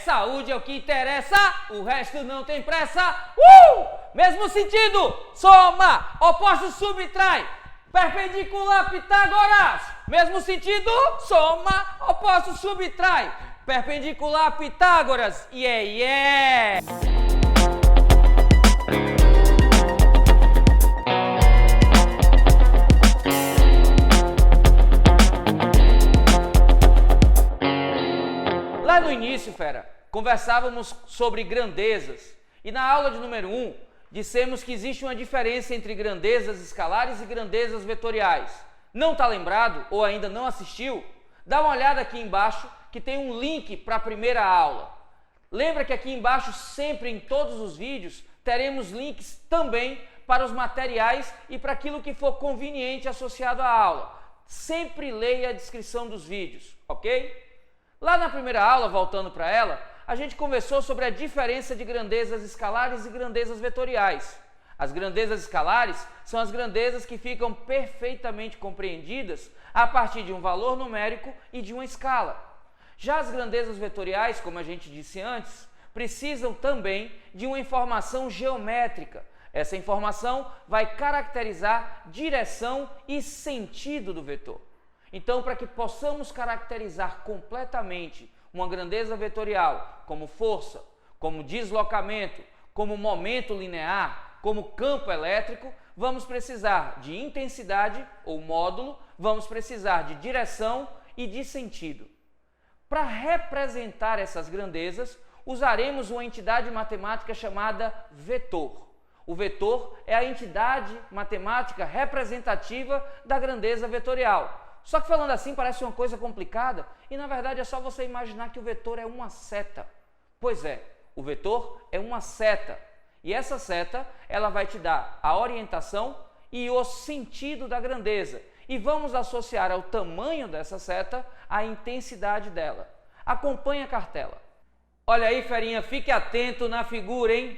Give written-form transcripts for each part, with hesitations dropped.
Saúde é o que interessa, o resto não tem pressa. Mesmo sentido, soma, opostos subtrai, perpendicular Pitágoras. Mesmo sentido, soma, opostos subtrai, perpendicular Pitágoras. Lá no início, fera, conversávamos sobre grandezas e na aula de número 1 dissemos que existe uma diferença entre grandezas escalares e grandezas vetoriais. Não está lembrado ou ainda não assistiu? Dá uma olhada aqui embaixo que tem um link para a primeira aula. Lembra que aqui embaixo, sempre em todos os vídeos, teremos links também para os materiais e para aquilo que for conveniente associado à aula. Sempre leia a descrição dos vídeos, ok? Lá na primeira aula, voltando para ela, a gente conversou sobre a diferença de grandezas escalares e grandezas vetoriais. As grandezas escalares são as grandezas que ficam perfeitamente compreendidas a partir de um valor numérico e de uma escala. Já as grandezas vetoriais, como a gente disse antes, precisam também de uma informação geométrica. Essa informação vai caracterizar direção e sentido do vetor. Então, para que possamos caracterizar completamente uma grandeza vetorial, como força, como deslocamento, como momento linear, como campo elétrico, vamos precisar de intensidade ou módulo, vamos precisar de direção e de sentido. Para representar essas grandezas, usaremos uma entidade matemática chamada vetor. O vetor é a entidade matemática representativa da grandeza vetorial. Só que falando assim parece uma coisa complicada e na verdade é só você imaginar que o vetor é uma seta. Pois é, o vetor é uma seta e essa seta ela vai te dar a orientação e o sentido da grandeza e vamos associar ao tamanho dessa seta a intensidade dela. Acompanhe a cartela. Olha aí, ferinha, fique atento na figura, hein?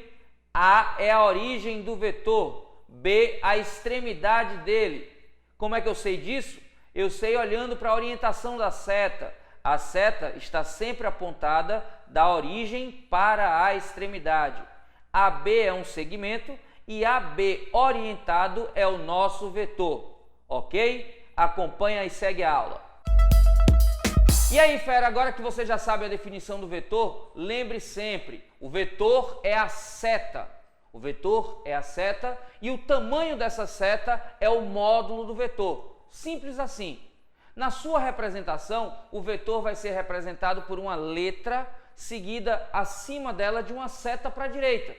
A é a origem do vetor, B a extremidade dele. Como é que eu sei disso? Eu sei olhando para a orientação da seta. A seta está sempre apontada da origem para a extremidade. AB é um segmento e AB orientado é o nosso vetor. Ok? Acompanha e segue a aula. E aí, fera, agora que você já sabe a definição do vetor, lembre sempre, o vetor é a seta. O vetor é a seta e o tamanho dessa seta é o módulo do vetor. Simples assim. Na sua representação, o vetor vai ser representado por uma letra seguida acima dela de uma seta para a direita.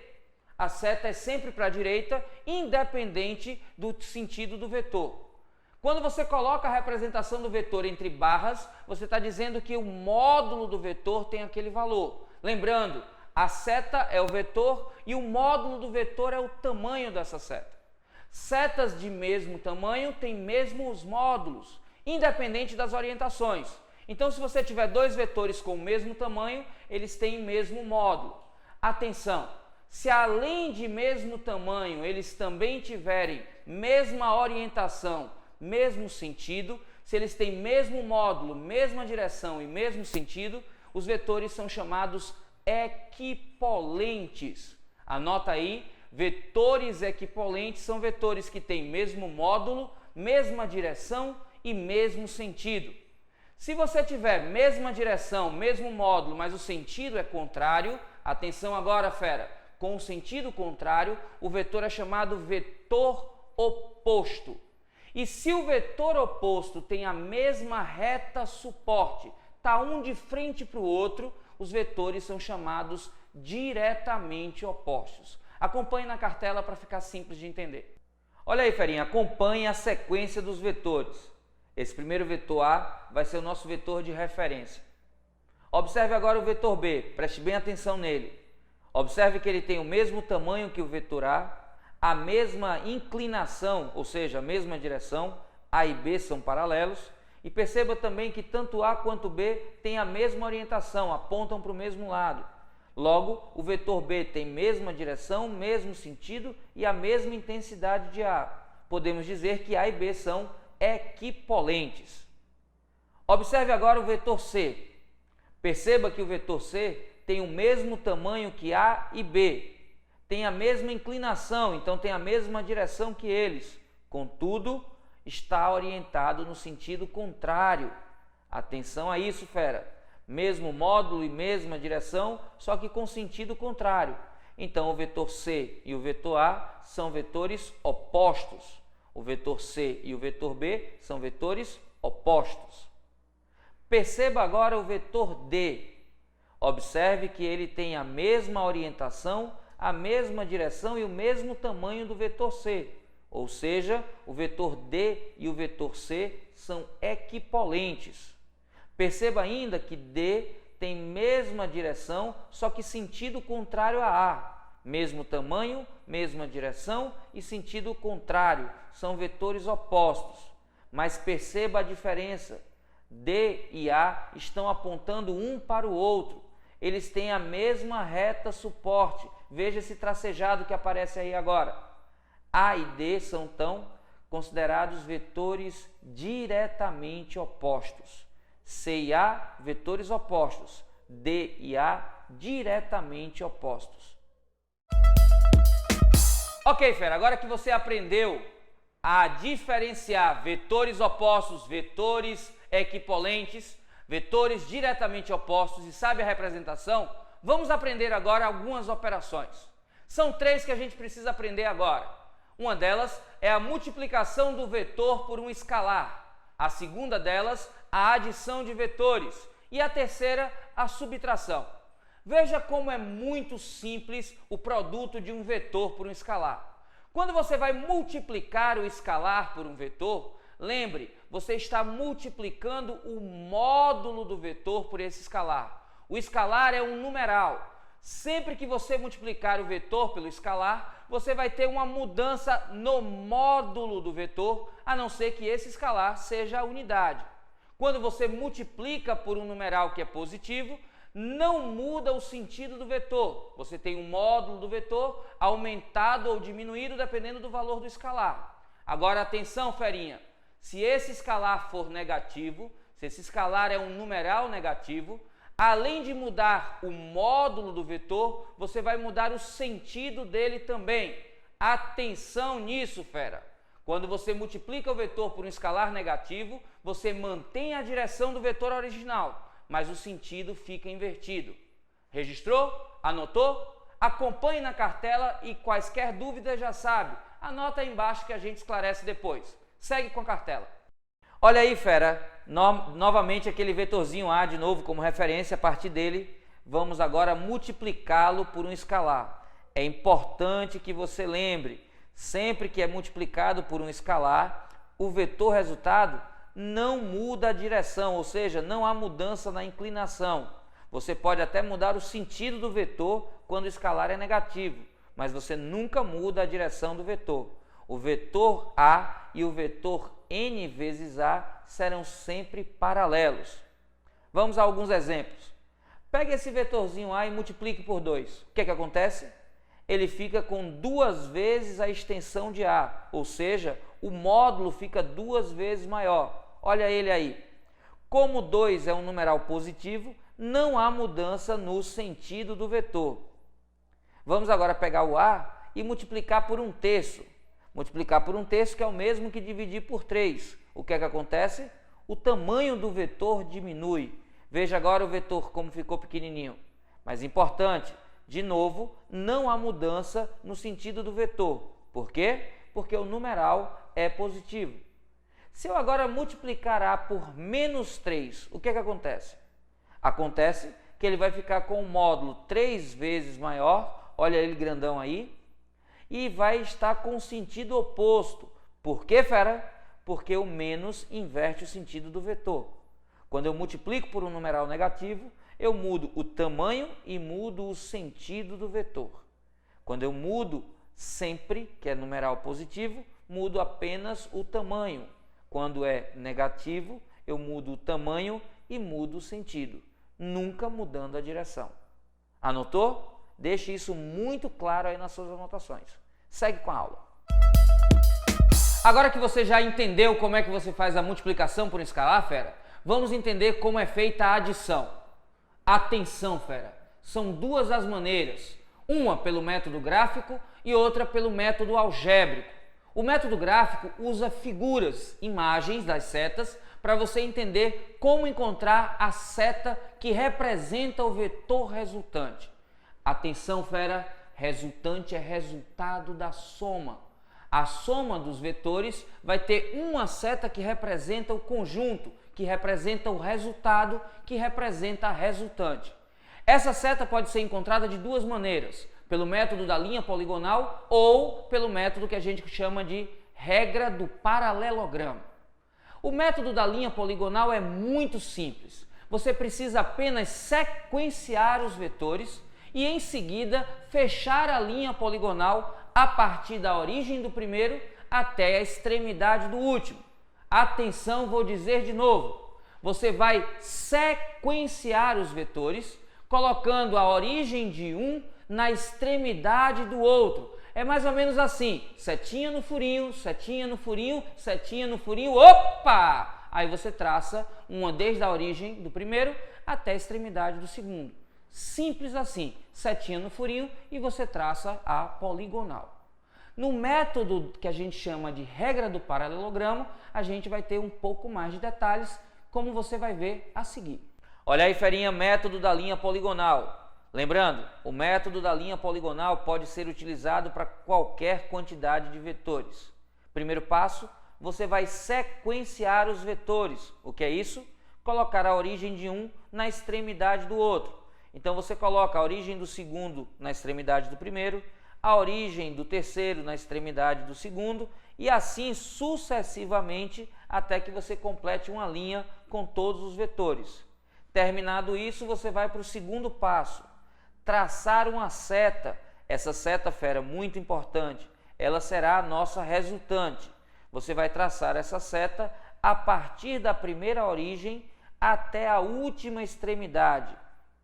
A seta é sempre para a direita, independente do sentido do vetor. Quando você coloca a representação do vetor entre barras, você está dizendo que o módulo do vetor tem aquele valor. Lembrando, a seta é o vetor e o módulo do vetor é o tamanho dessa seta. Setas de mesmo tamanho têm mesmos módulos, independente das orientações. Então, se você tiver dois vetores com o mesmo tamanho, eles têm o mesmo módulo. Atenção! Se além de mesmo tamanho, eles também tiverem mesma orientação, mesmo sentido, se eles têm mesmo módulo, mesma direção e mesmo sentido, os vetores são chamados equipolentes. Anota aí, vetores equipolentes são vetores que têm mesmo módulo, mesma direção e mesmo sentido. Se você tiver mesma direção, mesmo módulo, mas o sentido é contrário, atenção agora, fera, com o sentido contrário, o vetor é chamado vetor oposto. E se o vetor oposto tem a mesma reta suporte, está um de frente para o outro, os vetores são chamados diretamente opostos. Acompanhe na cartela para ficar simples de entender. Olha aí, ferinha, acompanhe a sequência dos vetores. Esse primeiro vetor A vai ser o nosso vetor de referência. Observe agora o vetor B, preste bem atenção nele. Observe que ele tem o mesmo tamanho que o vetor a mesma inclinação, ou seja, a mesma direção, A e B são paralelos, e perceba também que tanto A quanto B têm a mesma orientação, apontam para o mesmo lado. Logo, o vetor B tem mesma direção, mesmo sentido e a mesma intensidade de A. Podemos dizer que A e B são equipolentes. Observe agora o vetor C. Perceba que o vetor C tem o mesmo tamanho que A e B, tem a mesma inclinação, então tem a mesma direção que eles. Contudo, está orientado no sentido contrário. Atenção a isso, fera. Mesmo módulo e mesma direção, só que com sentido contrário. Então, o vetor C e o vetor A são vetores opostos. O vetor C e o vetor B são vetores opostos. Perceba agora o vetor D. Observe que ele tem a mesma orientação, a mesma direção e o mesmo tamanho do vetor C. Ou seja, o vetor D e o vetor C são equipolentes. Perceba ainda que D tem mesma direção, só que sentido contrário a A. Mesmo tamanho, mesma direção e sentido contrário. São vetores opostos. Mas perceba a diferença. D e A estão apontando um para o outro. Eles têm a mesma reta suporte. Veja esse tracejado que aparece aí agora. A e D são, então, considerados vetores diretamente opostos. C e A, vetores opostos. D e A, diretamente opostos. Ok, fera, agora que você aprendeu a diferenciar vetores opostos, vetores equipolentes, vetores diretamente opostos e sabe a representação, vamos aprender agora algumas operações. São 3 que a gente precisa aprender agora. Uma delas é a multiplicação do vetor por um escalar. A segunda delas, a adição de vetores. E a terceira, a subtração. Veja como é muito simples o produto de um vetor por um escalar. Quando você vai multiplicar o escalar por um vetor, lembre, você está multiplicando o módulo do vetor por esse escalar. O escalar é um numeral. Sempre que você multiplicar o vetor pelo escalar, você vai ter uma mudança no módulo do vetor, a não ser que esse escalar seja a unidade. Quando você multiplica por um numeral que é positivo, não muda o sentido do vetor. Você tem um módulo do vetor aumentado ou diminuído dependendo do valor do escalar. Agora, atenção, ferinha. Se esse escalar for negativo, se esse escalar é um numeral negativo, além de mudar o módulo do vetor, você vai mudar o sentido dele também. Atenção nisso, fera! Quando você multiplica o vetor por um escalar negativo, você mantém a direção do vetor original, mas o sentido fica invertido. Registrou? Anotou? Acompanhe na cartela e quaisquer dúvidas já sabe. Anota aí embaixo que a gente esclarece depois. Segue com a cartela. Olha aí, fera, novamente aquele vetorzinho A de novo como referência. A partir dele, vamos agora multiplicá-lo por um escalar. É importante que você lembre, sempre que é multiplicado por um escalar, o vetor resultado não muda a direção, ou seja, não há mudança na inclinação. Você pode até mudar o sentido do vetor quando o escalar é negativo, mas você nunca muda a direção do vetor. O vetor A e o vetor n vezes A serão sempre paralelos. Vamos a alguns exemplos. Pegue esse vetorzinho A e multiplique por 2. O que é que acontece? Ele fica com 2 vezes a extensão de A, ou seja, o módulo fica 2 vezes maior. Olha ele aí. Como 2 é um numeral positivo, não há mudança no sentido do vetor. Vamos agora pegar o A e multiplicar por 1/3. Multiplicar por 1/3 que é o mesmo que dividir por 3. O que é que acontece? O tamanho do vetor diminui. Veja agora o vetor como ficou pequenininho. Mas importante, de novo, não há mudança no sentido do vetor. Por quê? Porque o numeral é positivo. Se eu agora multiplicar A por -3, o que é que acontece? Acontece que ele vai ficar com um módulo 3 vezes maior, olha ele grandão aí, e vai estar com o sentido oposto. Por quê, fera? Porque o menos inverte o sentido do vetor. Quando eu multiplico por um numeral negativo, eu mudo o tamanho e mudo o sentido do vetor. Quando eu mudo sempre, que é numeral positivo, mudo apenas o tamanho. Quando é negativo, eu mudo o tamanho e mudo o sentido, nunca mudando a direção. Anotou? Deixe isso muito claro aí nas suas anotações. Segue com a aula. Agora que você já entendeu como é que você faz a multiplicação por um escalar, fera, vamos entender como é feita a adição. Atenção, fera! São duas as maneiras, uma pelo método gráfico e outra pelo método algébrico. O método gráfico usa figuras, imagens das setas, para você entender como encontrar a seta que representa o vetor resultante. Atenção, fera! Resultante é resultado da soma. A soma dos vetores vai ter uma seta que representa o conjunto, que representa o resultado, que representa a resultante. Essa seta pode ser encontrada de duas maneiras, pelo método da linha poligonal ou pelo método que a gente chama de regra do paralelogramo. O método da linha poligonal é muito simples. Você precisa apenas sequenciar os vetores e em seguida fechar a linha poligonal a partir da origem do primeiro até a extremidade do último. Atenção, vou dizer de novo. Você vai sequenciar os vetores colocando a origem de um na extremidade do outro. É mais ou menos assim, setinha no furinho, setinha no furinho, setinha no furinho, opa! Aí você traça uma desde a origem do primeiro até a extremidade do segundo. Simples assim, setinha no furinho e você traça a poligonal. No método que a gente chama de regra do paralelogramo, a gente vai ter um pouco mais de detalhes, como você vai ver a seguir. Olha aí, ferinha, método da linha poligonal. Lembrando, o método da linha poligonal pode ser utilizado para qualquer quantidade de vetores. Primeiro passo, você vai sequenciar os vetores. O que é isso? Colocar a origem de um na extremidade do outro. Então você coloca a origem do segundo na extremidade do primeiro, a origem do terceiro na extremidade do segundo e assim sucessivamente até que você complete uma linha com todos os vetores. Terminado isso, você vai para o segundo passo. Traçar uma seta. Essa seta, fera, muito importante. Ela será a nossa resultante. Você vai traçar essa seta a partir da primeira origem até a última extremidade.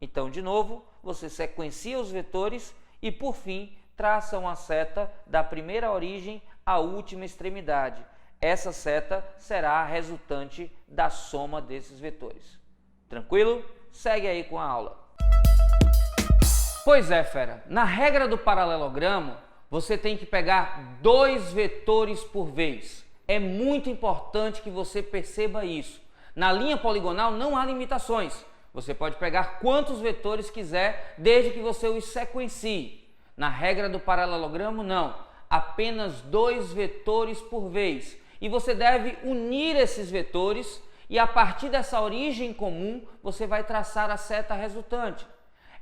Então, de novo, você sequencia os vetores e, por fim, traça uma seta da primeira origem à última extremidade. Essa seta será a resultante da soma desses vetores. Tranquilo? Segue aí com a aula. Pois é, fera, na regra do paralelogramo, você tem que pegar 2 vetores por vez. É muito importante que você perceba isso. Na linha poligonal não há limitações. Você pode pegar quantos vetores quiser, desde que você os sequencie. Na regra do paralelogramo, não. Apenas 2 vetores por vez. E você deve unir esses vetores e a partir dessa origem comum, você vai traçar a seta resultante.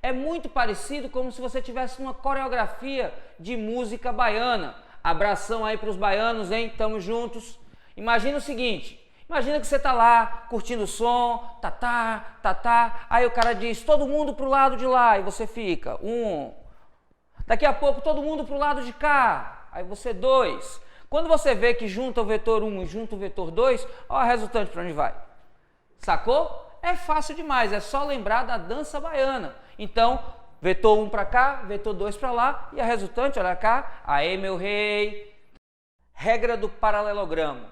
É muito parecido como se você tivesse uma coreografia de música baiana. Abração aí para os baianos, hein? Tamo juntos. Imagina o seguinte, imagina que você tá lá curtindo o som, tá, aí o cara diz, todo mundo pro lado de lá, e você fica, 1. Daqui a pouco, todo mundo pro lado de cá, aí você 2. Quando você vê que junta o vetor 1 e junta o vetor 2, olha a resultante para onde vai. Sacou? É fácil demais, é só lembrar da dança baiana. Então, vetor 1 para cá, vetor 2 para lá, e a resultante, olha cá, aê meu rei. Regra do paralelogramo.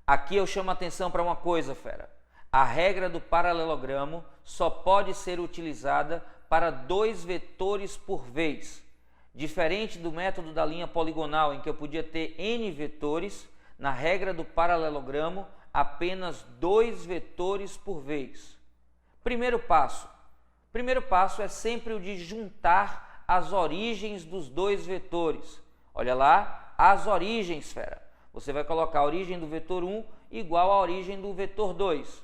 Aqui eu chamo a atenção para uma coisa, fera. A regra do paralelogramo só pode ser utilizada para 2 vetores por vez. Diferente do método da linha poligonal, em que eu podia ter N vetores, na regra do paralelogramo, apenas 2 vetores por vez. Primeiro passo. Primeiro passo é sempre o de juntar as origens dos 2 vetores. Olha lá, as origens, fera. Você vai colocar a origem do vetor 1 igual à origem do vetor 2.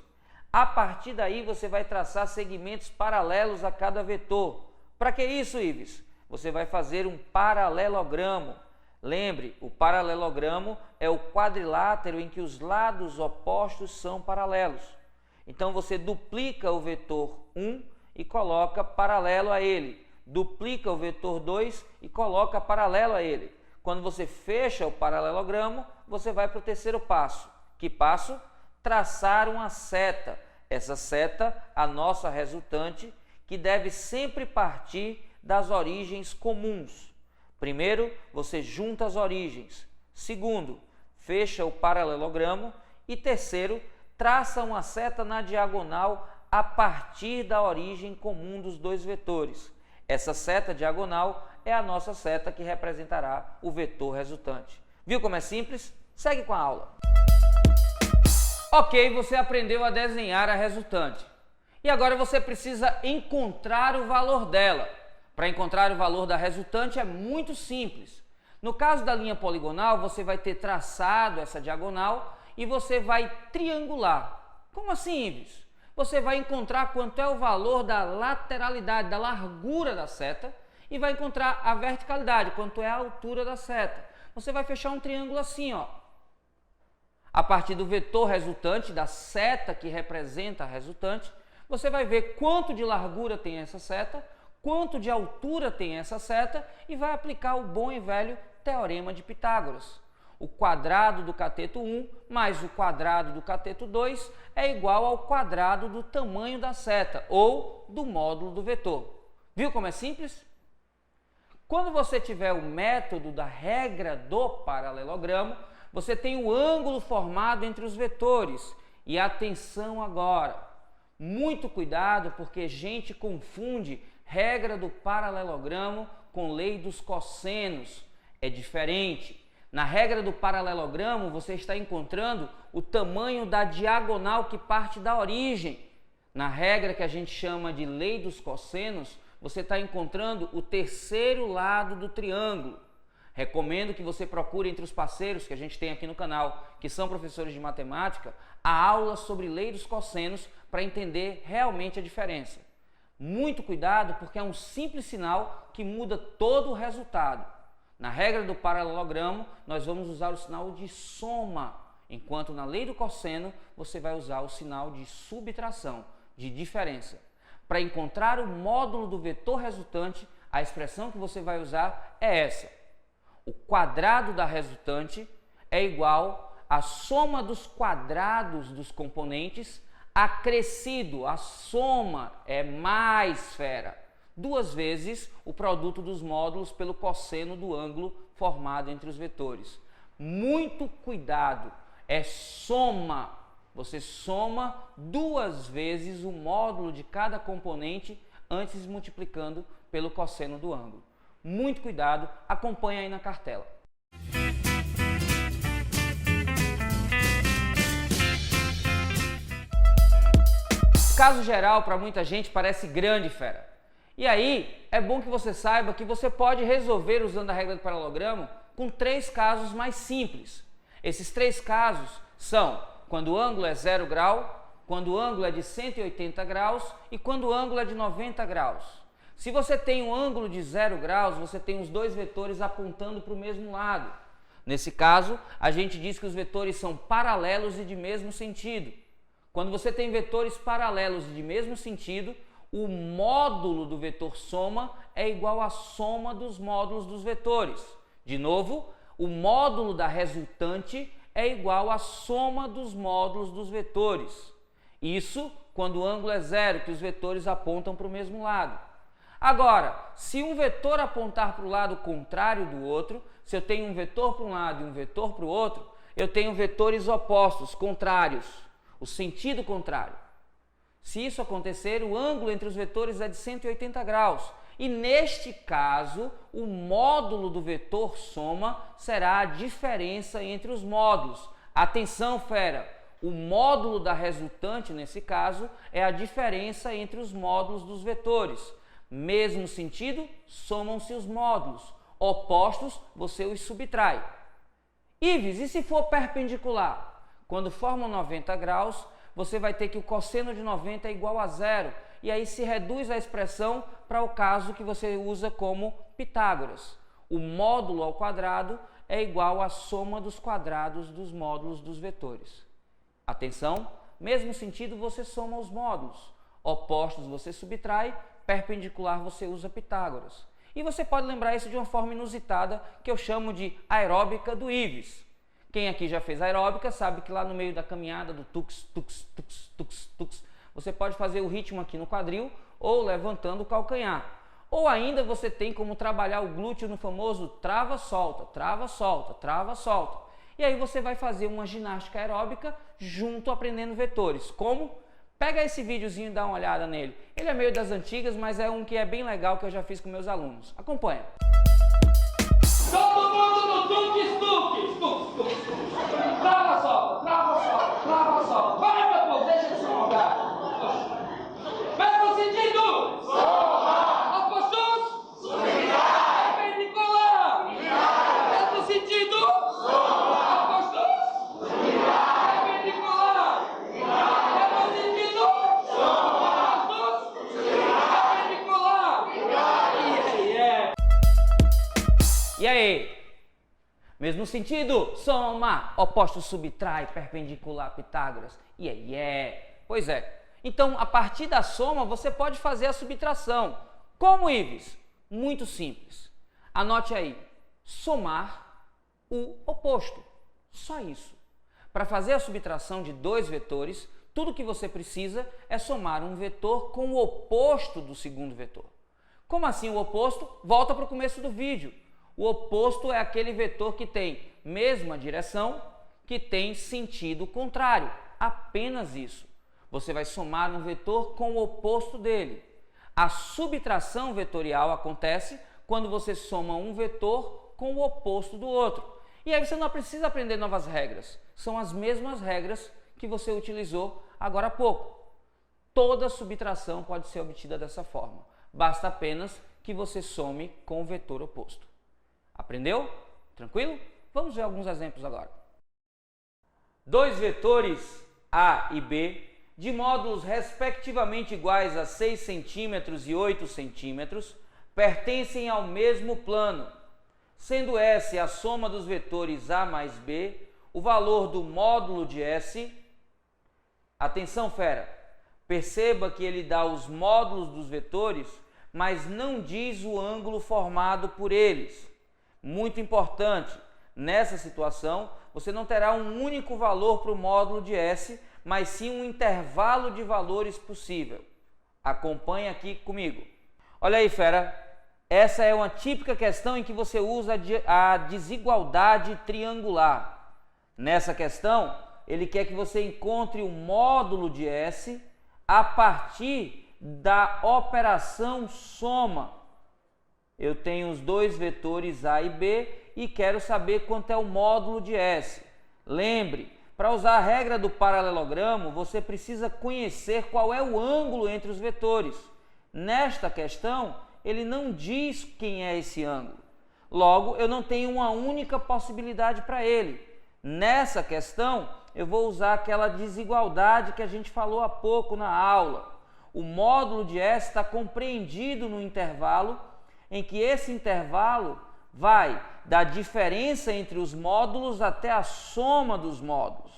A partir daí, você vai traçar segmentos paralelos a cada vetor. Para que isso, Ives? Você vai fazer um paralelogramo. Lembre, o paralelogramo é o quadrilátero em que os lados opostos são paralelos. Então, você duplica o vetor 1 e coloca paralelo a ele. Duplica o vetor 2 e coloca paralelo a ele. Quando você fecha o paralelogramo, você vai para o terceiro passo. Que passo? Traçar uma seta. Essa seta, a nossa resultante, que deve sempre partir das origens comuns. Primeiro, você junta as origens. Segundo, fecha o paralelogramo. E terceiro, traça uma seta na diagonal a partir da origem comum dos dois vetores. Essa seta diagonal é a nossa seta que representará o vetor resultante. Viu como é simples? Segue com a aula. Ok, você aprendeu a desenhar a resultante. E agora você precisa encontrar o valor dela. Para encontrar o valor da resultante é muito simples. No caso da linha poligonal, você vai ter traçado essa diagonal e você vai triangular. Como assim, Ives? Você vai encontrar quanto é o valor da lateralidade, da largura da seta, e vai encontrar a verticalidade, quanto é a altura da seta. Você vai fechar um triângulo assim, ó. A partir do vetor resultante, da seta que representa a resultante, você vai ver quanto de largura tem essa seta, quanto de altura tem essa seta e vai aplicar o bom e velho Teorema de Pitágoras. O quadrado do cateto 1 mais o quadrado do cateto 2 é igual ao quadrado do tamanho da seta, ou do módulo do vetor. Viu como é simples? Quando você tiver o método da regra do paralelogramo, você tem o ângulo formado entre os vetores. E atenção agora, muito cuidado, porque gente confunde regra do paralelogramo com lei dos cossenos. É diferente. Na regra do paralelogramo, você está encontrando o tamanho da diagonal que parte da origem. Na regra que a gente chama de lei dos cossenos, você está encontrando o terceiro lado do triângulo. Recomendo que você procure entre os parceiros que a gente tem aqui no canal, que são professores de matemática, a aula sobre lei dos cossenos para entender realmente a diferença. Muito cuidado, porque é um simples sinal que muda todo o resultado. Na regra do paralelogramo, nós vamos usar o sinal de soma, enquanto na lei do cosseno, você vai usar o sinal de subtração, de diferença. Para encontrar o módulo do vetor resultante, a expressão que você vai usar é essa. O quadrado da resultante é igual à soma dos quadrados dos componentes acrescido. A soma é mais, fera, 2 vezes o produto dos módulos pelo cosseno do ângulo formado entre os vetores. Muito cuidado, é soma. Você soma 2 vezes o módulo de cada componente antes multiplicando pelo cosseno do ângulo. Muito cuidado, acompanha aí na cartela. Caso geral, para muita gente, parece grande, fera. E aí, é bom que você saiba que você pode resolver usando a regra do paralelogramo com 3 casos mais simples. Esses 3 casos são quando o ângulo é 0 grau, quando o ângulo é de 180 graus e quando o ângulo é de 90 graus. Se você tem um ângulo de 0 graus, você tem os 2 vetores apontando para o mesmo lado. Nesse caso, a gente diz que os vetores são paralelos e de mesmo sentido. Quando você tem vetores paralelos e de mesmo sentido, o módulo do vetor soma é igual à soma dos módulos dos vetores. De novo, o módulo da resultante é igual à soma dos módulos dos vetores. Isso quando o ângulo é 0, que os vetores apontam para o mesmo lado. Agora, se um vetor apontar para o lado contrário do outro, se eu tenho um vetor para um lado e um vetor para o outro, eu tenho vetores opostos, contrários, o sentido contrário. Se isso acontecer, o ângulo entre os vetores é de 180 graus. E neste caso, o módulo do vetor soma será a diferença entre os módulos. Atenção, fera! O módulo da resultante, nesse caso, é a diferença entre os módulos dos vetores. Mesmo sentido, somam-se os módulos. Opostos, você os subtrai. Ives, e se for perpendicular? Quando formam 90 graus, você vai ter que o cosseno de 90 é igual a 0. E aí se reduz a expressão para o caso que você usa como Pitágoras. O módulo ao quadrado é igual à soma dos quadrados dos módulos dos vetores. Atenção, mesmo sentido você soma os módulos. Opostos você subtrai, perpendicular você usa Pitágoras. E você pode lembrar isso de uma forma inusitada que eu chamo de aeróbica do Ives. Quem aqui já fez aeróbica sabe que lá no meio da caminhada do tux, tux, tux, tux, tux, você pode fazer o ritmo aqui no quadril ou levantando o calcanhar. Ou ainda você tem como trabalhar o glúteo no famoso trava, solta, trava, solta, trava, solta. E aí você vai fazer uma ginástica aeróbica junto aprendendo vetores. Como? Pega esse videozinho e dá uma olhada nele. Ele é meio das antigas, mas é um que é bem legal que eu já fiz com meus alunos. Acompanha. Todo mundo no tuque-tuque! Trava, solta, trava, solta, trava, solta. Vai, meu povo, deixa de se alongar. Mesmo sentido! Soma! Opostos! Subtrai! Perpendicular! Subtrai! Mesmo sentido! Soma! Opostos! Subtrai! Perpendicular! Subtrai! Mesmo sentido! Soma! Opostos! Subtrai! Perpendicular! Subtrai! E aí? Mesmo sentido, soma, opostos subtrai, perpendicular, Pitágoras. Pois é. Então, a partir da soma, você pode fazer a subtração. Como, Ives? Muito simples. Anote aí. Somar o oposto. Só isso. Para fazer a subtração de dois vetores, tudo que você precisa é somar um vetor com o oposto do segundo vetor. Como assim o oposto? Volta para o começo do vídeo. O oposto é aquele vetor que tem mesma direção, que tem sentido contrário. Apenas isso. Você vai somar um vetor com o oposto dele. A subtração vetorial acontece quando você soma um vetor com o oposto do outro. E aí você não precisa aprender novas regras. São as mesmas regras que você utilizou agora há pouco. Toda subtração pode ser obtida dessa forma. Basta apenas que você some com o vetor oposto. Aprendeu? Tranquilo? Vamos ver alguns exemplos agora. Dois vetores A e B, de módulos respectivamente iguais a 6 cm e 8 cm, pertencem ao mesmo plano, sendo S a soma dos vetores A mais B, o valor do módulo de S. Atenção, fera! Perceba que ele dá os módulos dos vetores, mas não diz o ângulo formado por eles. Muito importante, nessa situação, você não terá um único valor para o módulo de S, mas sim um intervalo de valores possível. Acompanhe aqui comigo. Olha aí, fera, essa é uma típica questão em que você usa a desigualdade triangular. Nessa questão, ele quer que você encontre o módulo de S a partir da operação soma. Eu tenho os dois vetores A e B e quero saber quanto é o módulo de S. Lembre, para usar a regra do paralelogramo, você precisa conhecer qual é o ângulo entre os vetores. Nesta questão, ele não diz quem é esse ângulo. Logo, eu não tenho uma única possibilidade para ele. Nessa questão, eu vou usar aquela desigualdade que a gente falou há pouco na aula. O módulo de S está compreendido no intervalo, em que esse intervalo vai da diferença entre os módulos até a soma dos módulos.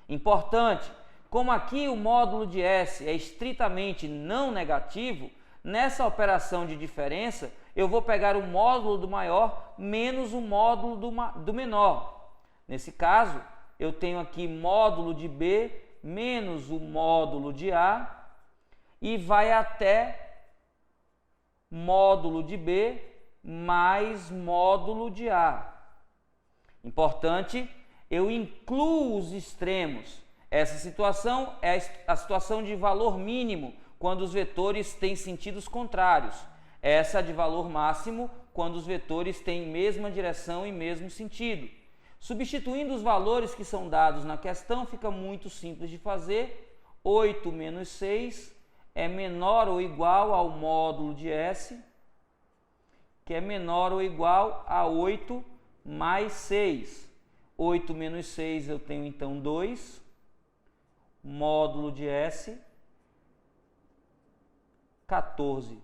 Importante, como aqui o módulo de S é estritamente não negativo, nessa operação de diferença eu vou pegar o módulo do maior menos o módulo do menor. Nesse caso, eu tenho aqui módulo de B menos o módulo de A e vai até módulo de B mais módulo de A. Importante, eu incluo os extremos. Essa situação é a situação de valor mínimo, quando os vetores têm sentidos contrários. Essa de valor máximo, quando os vetores têm mesma direção e mesmo sentido. Substituindo os valores que são dados na questão, fica muito simples de fazer. 8 menos 6 é menor ou igual ao módulo de S, que é menor ou igual a 8 mais 6. 8 menos 6 eu tenho então 2, módulo de S, 14.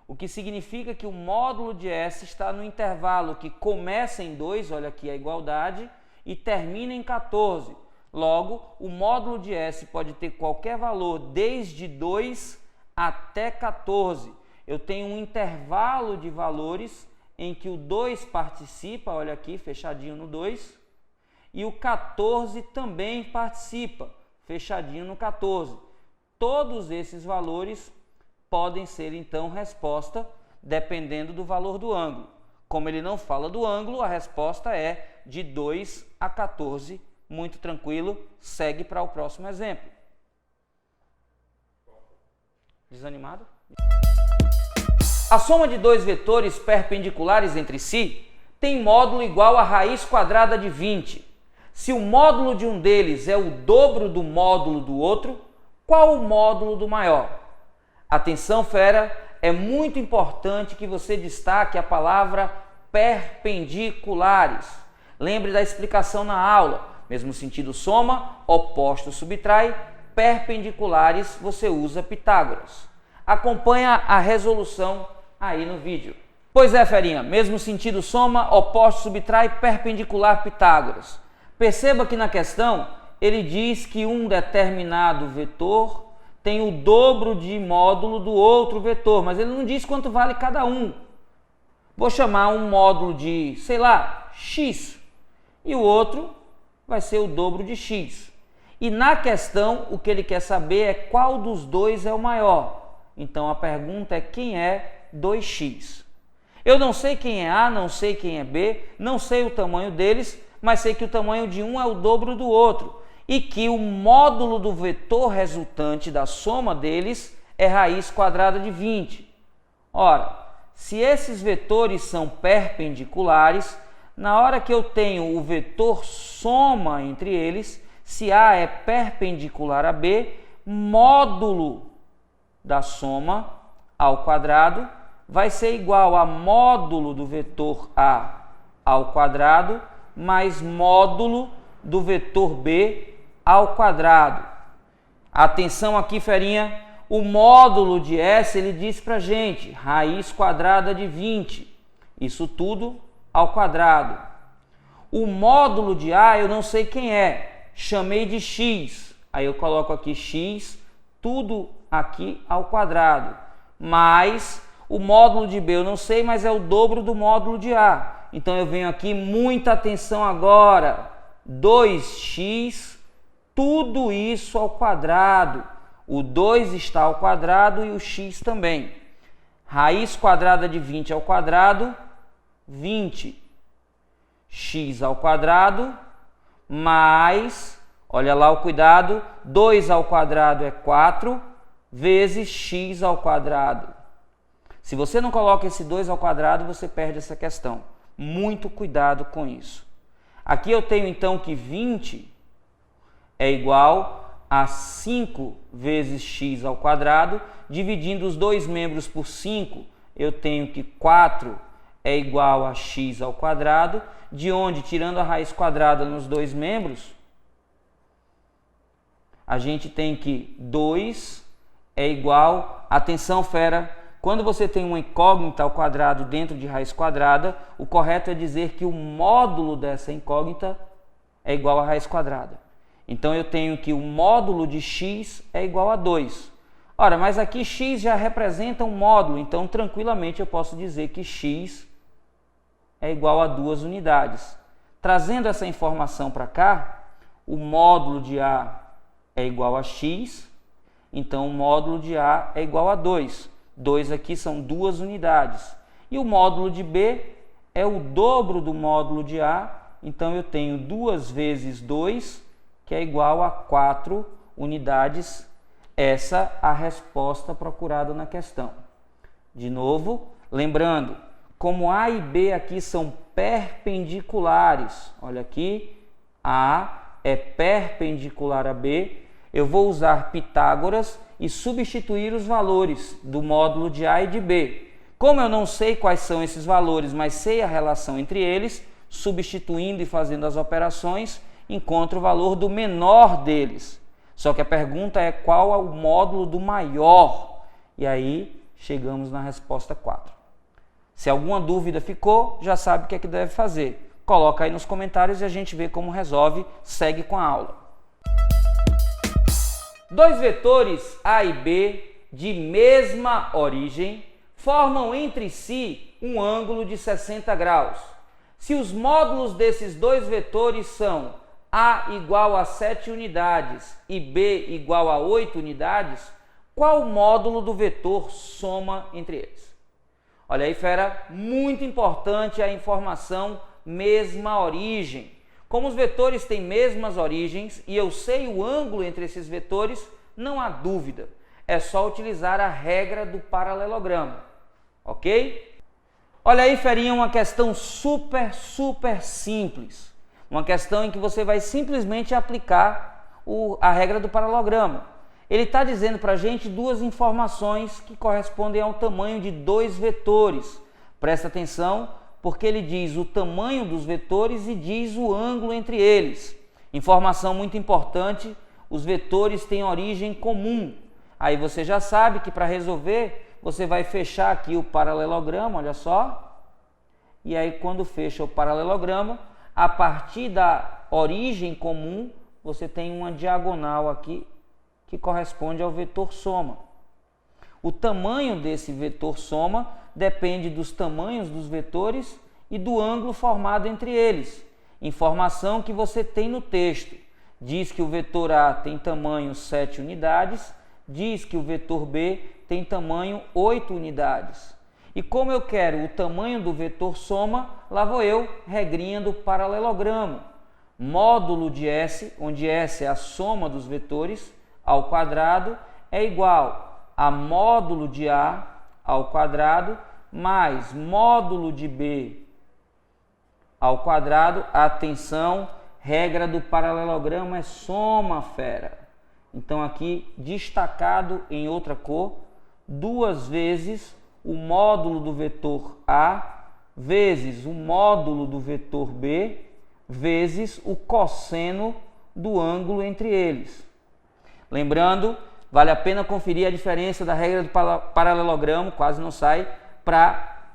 O que significa que o módulo de S está no intervalo que começa em 2, olha aqui a igualdade, e termina em 14. Logo, o módulo de S pode ter qualquer valor desde 2 até 14. Eu tenho um intervalo de valores em que o 2 participa, olha aqui, fechadinho no 2, e o 14 também participa, fechadinho no 14. Todos esses valores podem ser, então, resposta dependendo do valor do ângulo. Como ele não fala do ângulo, a resposta é de 2 a 14. Muito tranquilo, segue para o próximo exemplo. Desanimado? A soma de dois vetores perpendiculares entre si tem módulo igual a raiz quadrada de 20. Se o módulo de um deles é o dobro do módulo do outro, qual o módulo do maior? Atenção, fera, é muito importante que você destaque a palavra perpendiculares. Lembre da explicação na aula. Mesmo sentido soma, oposto subtrai, perpendiculares você usa Pitágoras. Acompanha a resolução aí no vídeo. Pois é, ferinha, mesmo sentido soma, oposto subtrai, perpendicular Pitágoras. Perceba que na questão ele diz que um determinado vetor tem o dobro de módulo do outro vetor, mas ele não diz quanto vale cada um. Vou chamar um módulo de, sei lá, x, e o outro vai ser o dobro de x. E na questão, o que ele quer saber é qual dos dois é o maior. Então a pergunta é quem é 2x. Eu não sei quem é A, não sei quem é B, não sei o tamanho deles, mas sei que o tamanho de um é o dobro do outro e que o módulo do vetor resultante da soma deles é raiz quadrada de 20. Ora, se esses vetores são perpendiculares, na hora que eu tenho o vetor soma entre eles, se A é perpendicular a B, módulo da soma ao quadrado vai ser igual a módulo do vetor A ao quadrado mais módulo do vetor B ao quadrado. Atenção aqui, ferinha, o módulo de S ele diz pra gente raiz quadrada de 20, isso tudo ao quadrado. O módulo de A eu não sei quem é, chamei de x, aí eu coloco aqui x, tudo aqui ao quadrado, mais o módulo de B eu não sei, mas é o dobro do módulo de A. Então eu venho aqui, muita atenção agora, 2x, tudo isso ao quadrado. O 2 está ao quadrado e o x também. Raiz quadrada de 20 ao quadrado, 20. X ao quadrado, mais, olha lá o cuidado, 2 ao quadrado é 4, vezes x ao quadrado. Se você não coloca esse 2 ao quadrado, você perde essa questão. Muito cuidado com isso. Aqui eu tenho então que 20 é igual a 5 vezes x ao quadrado. Dividindo os dois membros por 5, eu tenho que 4 é igual a x ao quadrado, de onde, tirando a raiz quadrada nos dois membros, a gente tem que 2 é igual, atenção fera, quando você tem uma incógnita ao quadrado dentro de raiz quadrada, o correto é dizer que o módulo dessa incógnita é igual a raiz quadrada. Então eu tenho que o módulo de x é igual a 2. Ora, mas aqui x já representa um módulo, então tranquilamente eu posso dizer que x é igual a 2 unidades. Trazendo essa informação para cá, o módulo de A é igual a x, então o módulo de A é igual a 2. 2 aqui são 2 unidades. E o módulo de B é o dobro do módulo de A, então eu tenho 2 vezes 2, que é igual a 4 unidades. Essa é a resposta procurada na questão. De novo, lembrando, como A e B aqui são perpendiculares, olha aqui, A é perpendicular a B, eu vou usar Pitágoras e substituir os valores do módulo de A e de B. Como eu não sei quais são esses valores, mas sei a relação entre eles, substituindo e fazendo as operações, encontro o valor do menor deles. Só que a pergunta é qual é o módulo do maior? E aí chegamos na resposta 4. Se alguma dúvida ficou, já sabe o que é que deve fazer. Coloca aí nos comentários e a gente vê como resolve. Segue com a aula. Dois vetores A e B de mesma origem formam entre si um ângulo de 60 graus. Se os módulos desses dois vetores são A igual a 7 unidades e B igual a 8 unidades, qual o módulo do vetor soma entre eles? Olha aí, fera, muito importante a informação mesma origem. Como os vetores têm mesmas origens e eu sei o ângulo entre esses vetores, não há dúvida. é só utilizar a regra do paralelogramo, ok? Olha aí, ferinha, uma questão super simples. Uma questão em que você vai simplesmente aplicar a regra do paralelogramo. Ele está dizendo para a gente duas informações que correspondem ao tamanho de dois vetores. Presta atenção, porque ele diz o tamanho dos vetores e diz o ângulo entre eles. Informação muito importante, os vetores têm origem comum. Aí você já sabe que para resolver, você vai fechar aqui o paralelogramo, olha só. E aí quando fecha o paralelogramo, a partir da origem comum, você tem uma diagonal aqui que corresponde ao vetor soma. O tamanho desse vetor soma depende dos tamanhos dos vetores e do ângulo formado entre eles. Informação que você tem no texto. Diz que o vetor A tem tamanho 7 unidades, diz que o vetor B tem tamanho 8 unidades. E como eu quero o tamanho do vetor soma, lá vou eu, regrinha do paralelogramo. Módulo de S, onde S é a soma dos vetores, ao quadrado, é igual a módulo de A ao quadrado mais módulo de B ao quadrado. Atenção, regra do paralelogramo é soma, fera. Então aqui, destacado em outra cor, 2 vezes o módulo do vetor A vezes o módulo do vetor B vezes o cosseno do ângulo entre eles. Lembrando, vale a pena conferir a diferença da regra do paralelogramo, quase não sai, para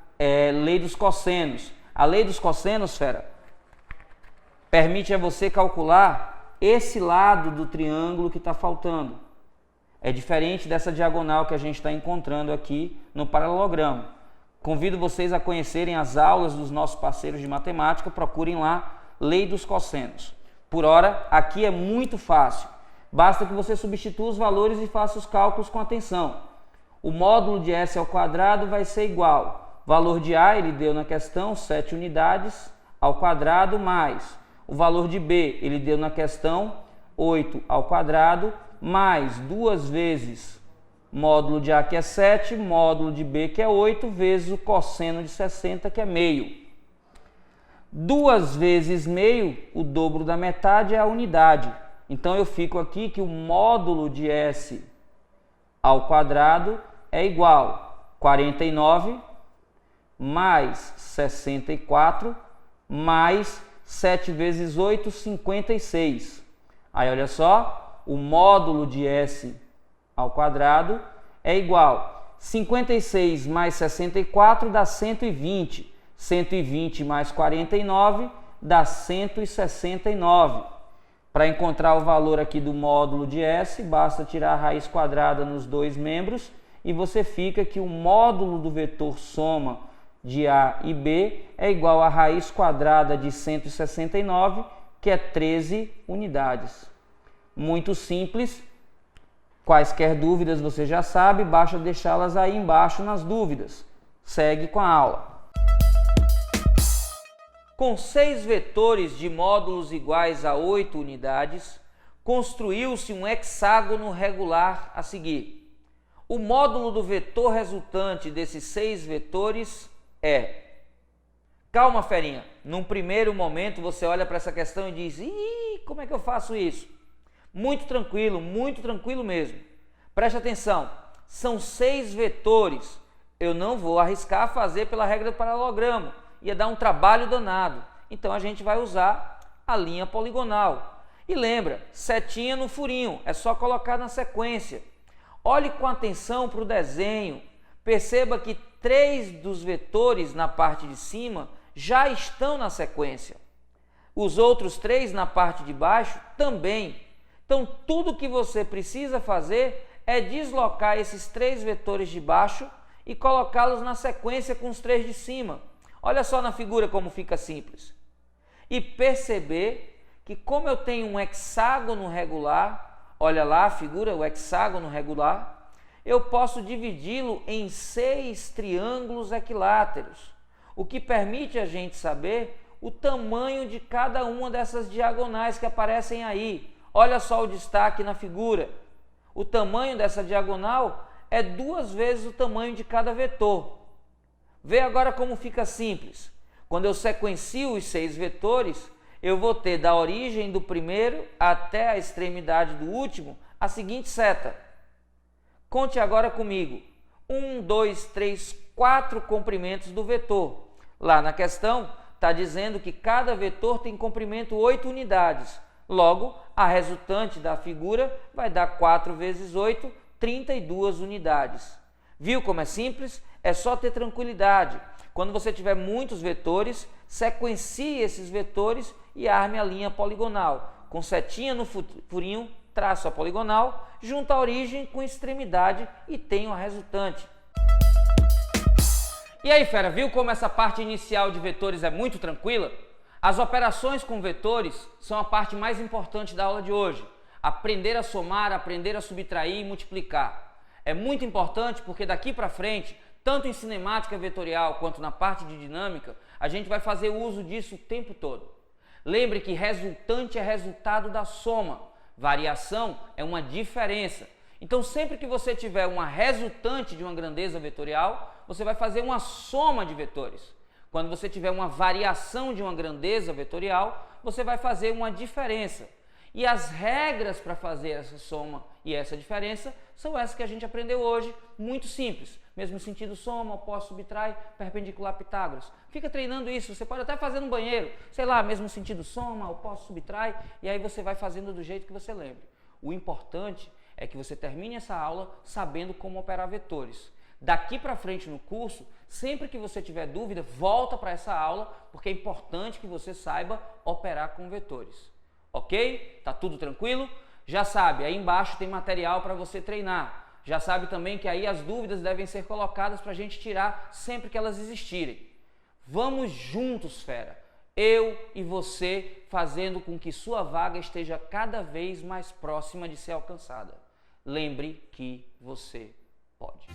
lei dos cossenos. A lei dos cossenos, fera, permite a você calcular esse lado do triângulo que está faltando. É diferente dessa diagonal que a gente está encontrando aqui no paralelogramo. Convido vocês a conhecerem as aulas dos nossos parceiros de matemática, procurem lá lei dos cossenos. Por hora, aqui é muito fácil. Basta que você substitua os valores e faça os cálculos com atenção. O módulo de S ao quadrado vai ser igual. Valor de A, ele deu na questão 7 unidades ao quadrado, mais o valor de B, ele deu na questão 8 ao quadrado, mais 2 vezes módulo de A, que é 7, módulo de B, que é 8, vezes o cosseno de 60, que é meio. 2 vezes meio, o dobro da metade, é a unidade. Então eu fico aqui que o módulo de S ao quadrado é igual a 49 mais 64 mais 7 vezes 8, 56. Aí olha só, o módulo de S ao quadrado é igual a 56 mais 64 dá 120. 120 mais 49 dá 169. Para encontrar o valor aqui do módulo de S, basta tirar a raiz quadrada nos dois membros e você fica que o módulo do vetor soma de A e B é igual a raiz quadrada de 169, que é 13 unidades. Muito simples. Quaisquer dúvidas você já sabe, basta deixá-las aí embaixo nas dúvidas. Segue com a aula. Com 6 vetores de módulos iguais a 8 unidades, construiu-se um hexágono regular a seguir. O módulo do vetor resultante desses 6 vetores é... Calma, ferinha. Num primeiro momento você olha para essa questão e diz: ih, como é que eu faço isso? Muito tranquilo mesmo. Preste atenção. São 6 vetores. Eu não vou arriscar fazer pela regra do paralelogramo. Ia dar um trabalho danado. Então a gente vai usar a linha poligonal. E lembra, setinha no furinho, é só colocar na sequência. Olhe com atenção para o desenho. Perceba que 3 dos vetores na parte de cima já estão na sequência. Os outros 3 na parte de baixo também. Então tudo que você precisa fazer é deslocar esses 3 vetores de baixo e colocá-los na sequência com os 3 de cima. Olha só na figura como fica simples. E perceber que como eu tenho um hexágono regular, olha lá a figura, o hexágono regular, eu posso dividi-lo em 6 triângulos equiláteros, o que permite a gente saber o tamanho de cada uma dessas diagonais que aparecem aí. Olha só o destaque na figura. O tamanho dessa diagonal é 2 vezes o tamanho de cada vetor. Vê agora como fica simples. Quando eu sequencio os 6 vetores, eu vou ter da origem do primeiro até a extremidade do último a seguinte seta. Conte agora comigo. 1, 2, 3, 4 comprimentos do vetor. Lá na questão está dizendo que cada vetor tem comprimento 8 unidades. Logo, a resultante da figura vai dar 4 vezes 8, 32 unidades. Viu como é simples? É só ter tranquilidade. Quando você tiver muitos vetores, sequencie esses vetores e arme a linha poligonal. Com setinha no furinho, traço a poligonal, junto a origem com extremidade e tenho a resultante. E aí, fera, viu como essa parte inicial de vetores é muito tranquila? As operações com vetores são a parte mais importante da aula de hoje. Aprender a somar, aprender a subtrair e multiplicar. É muito importante porque daqui para frente, tanto em cinemática vetorial quanto na parte de dinâmica, a gente vai fazer uso disso o tempo todo. Lembre que resultante é resultado da soma, variação é uma diferença. Então, sempre que você tiver uma resultante de uma grandeza vetorial, você vai fazer uma soma de vetores. Quando você tiver uma variação de uma grandeza vetorial, você vai fazer uma diferença. E as regras para fazer essa soma e essa diferença são essas que a gente aprendeu hoje, muito simples. Mesmo sentido soma, oposto subtrai, perpendicular Pitágoras. Fica treinando isso, você pode até fazer no banheiro, sei lá, mesmo sentido soma, oposto subtrai, e aí você vai fazendo do jeito que você lembre. O importante é que você termine essa aula sabendo como operar vetores. Daqui para frente no curso, sempre que você tiver dúvida, volta para essa aula, porque é importante que você saiba operar com vetores. Ok? Tá tudo tranquilo? Já sabe, aí embaixo tem material para você treinar. Já sabe também que aí as dúvidas devem ser colocadas para a gente tirar sempre que elas existirem. Vamos juntos, fera! Eu e você fazendo com que sua vaga esteja cada vez mais próxima de ser alcançada. Lembre que você pode.